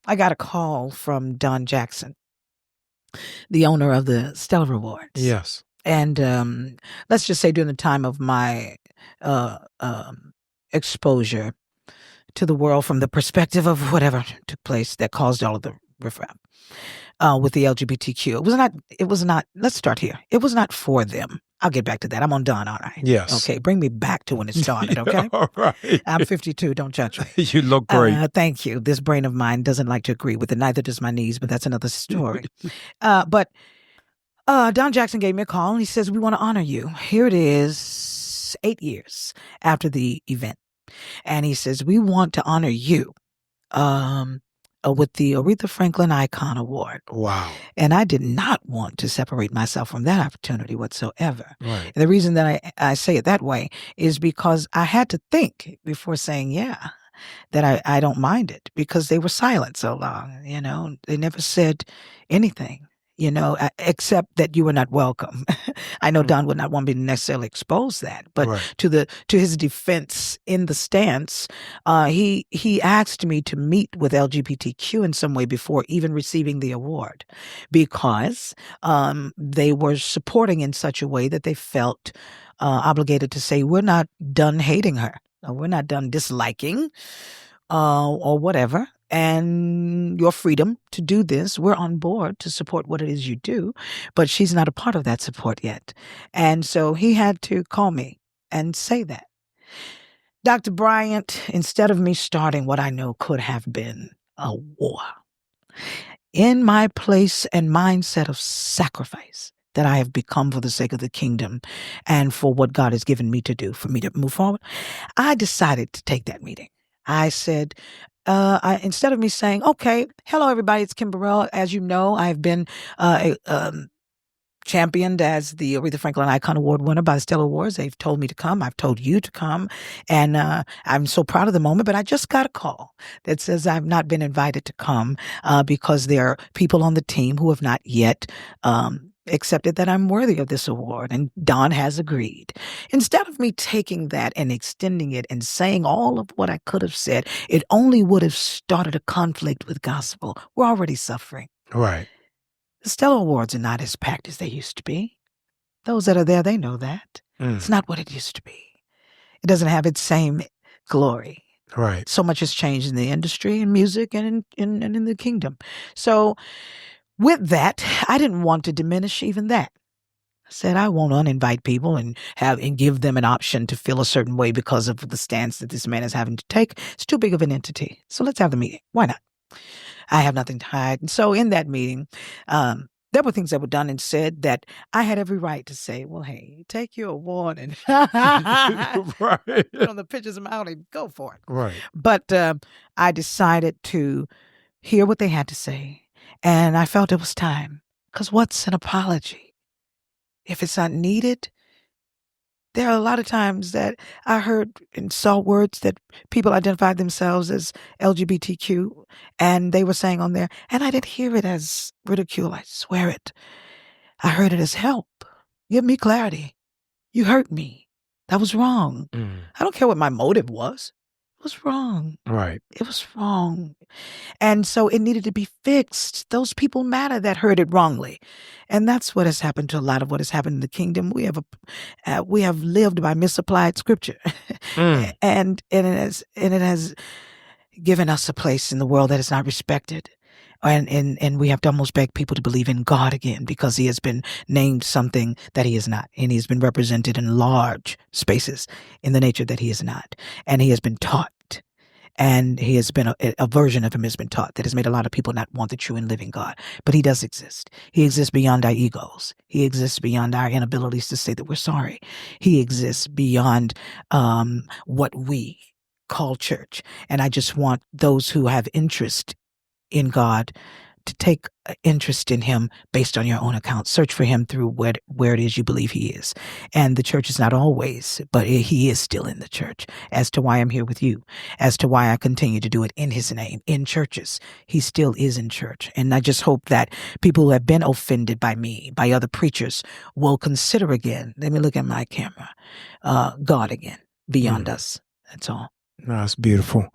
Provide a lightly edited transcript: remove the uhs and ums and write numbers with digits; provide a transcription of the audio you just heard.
I got a call from Don Jackson, the owner of the Stellar Awards. Yes. And let's just say during the time of my exposure to the world from the perspective of whatever took place that caused all of the riffraff with the LGBTQ. It was not, let's start here. It was not for them. I'll get back to that. I'm on Don, aren't I? Yes. Okay, bring me back to when it started, okay? All right. I'm 52, don't judge me. You look great. Thank you. This brain of mine doesn't like to agree with it, neither does my knees, but that's another story. But Don Jackson gave me a call and he says, we want to honor you. Here it is, 8 years after the event. And he says, we want to honor you with the Aretha Franklin Icon Award. Wow. And I did not want to separate myself from that opportunity whatsoever. Right. And the reason that I say it that way is because I had to think before saying, yeah, that I don't mind it, because they were silent so long. They never said anything. Except that you were not welcome. I know Don would not want me to necessarily expose that, but Right. to his defense in the stance, he asked me to meet with LGBTQ in some way before even receiving the award, because they were supporting in such a way that they felt obligated to say, we're not done hating her, or we're not done disliking, or whatever. And your freedom to do this, we're on board to support what it is you do, but she's not a part of that support yet. And so he had to call me and say that. Dr. Bryant, instead of me starting what I know could have been a war, in my place and mindset of sacrifice that I have become for the sake of the kingdom and for what God has given me to do, for me to move forward, I decided to take that meeting. I said, instead of me saying, okay, hello, everybody, it's Kim Burrell. As you know, I've been championed as the Aretha Franklin Icon Award winner by the Stellar Awards. They've told me to come. I've told you to come. And I'm so proud of the moment. But I just got a call that says I've not been invited to come because there are people on the team who have not yet accepted that I'm worthy of this award, and Don has agreed. Instead of me taking that and extending it and saying all of what I could have said, it only would have started a conflict with gospel. We're already suffering. Right. The Stellar Awards are not as packed as they used to be. Those that are there, they know that. It's not what it used to be. It doesn't have its same glory. Right. So much has changed in the industry, in music, and in the kingdom. So with that, I didn't want to diminish even that. I said I won't uninvite people and give them an option to feel a certain way because of the stance that this man is having to take. It's too big of an entity. So let's have the meeting. Why not? I have nothing to hide. And so in that meeting, there were things that were done and said that I had every right to say, well, hey, take your award and Right. put on the pictures of my own and go for it. Right. But I decided to hear what they had to say. And I felt it was time. Because what's an apology? If it's not needed, there are a lot of times that I heard and saw words that people identified themselves as LGBTQ, and they were saying on there, and I didn't hear it as ridicule, I swear it. I heard it as help. Give me clarity. You hurt me. That was wrong. I don't care what my motive was. It was wrong. Right. It was wrong. And so it needed to be fixed. Those people matter that heard it wrongly. And that's what has happened to a lot of what has happened in the kingdom. We have lived by misapplied scripture. And it has given us a place in the world that is not respected. And we have to almost beg people to believe in God again, because he has been named something that he is not. And he has been represented in large spaces in the nature that he is not. And he has been taught. And he has been a version of him has been taught that has made a lot of people not want the true and living God. But he does exist. He exists beyond our egos. He exists beyond our inabilities to say that we're sorry. He exists beyond what we call church. And I just want those who have interest in God to take interest in him based on your own account. Search for him through where it is you believe he is. And the church is not always, but he is still in the church. As to why I'm here with you, as to why I continue to do it in his name, in churches, he still is in church. And I just hope that people who have been offended by me, by other preachers, will consider again, let me look at my camera, God again, beyond us. That's all. No, it's beautiful.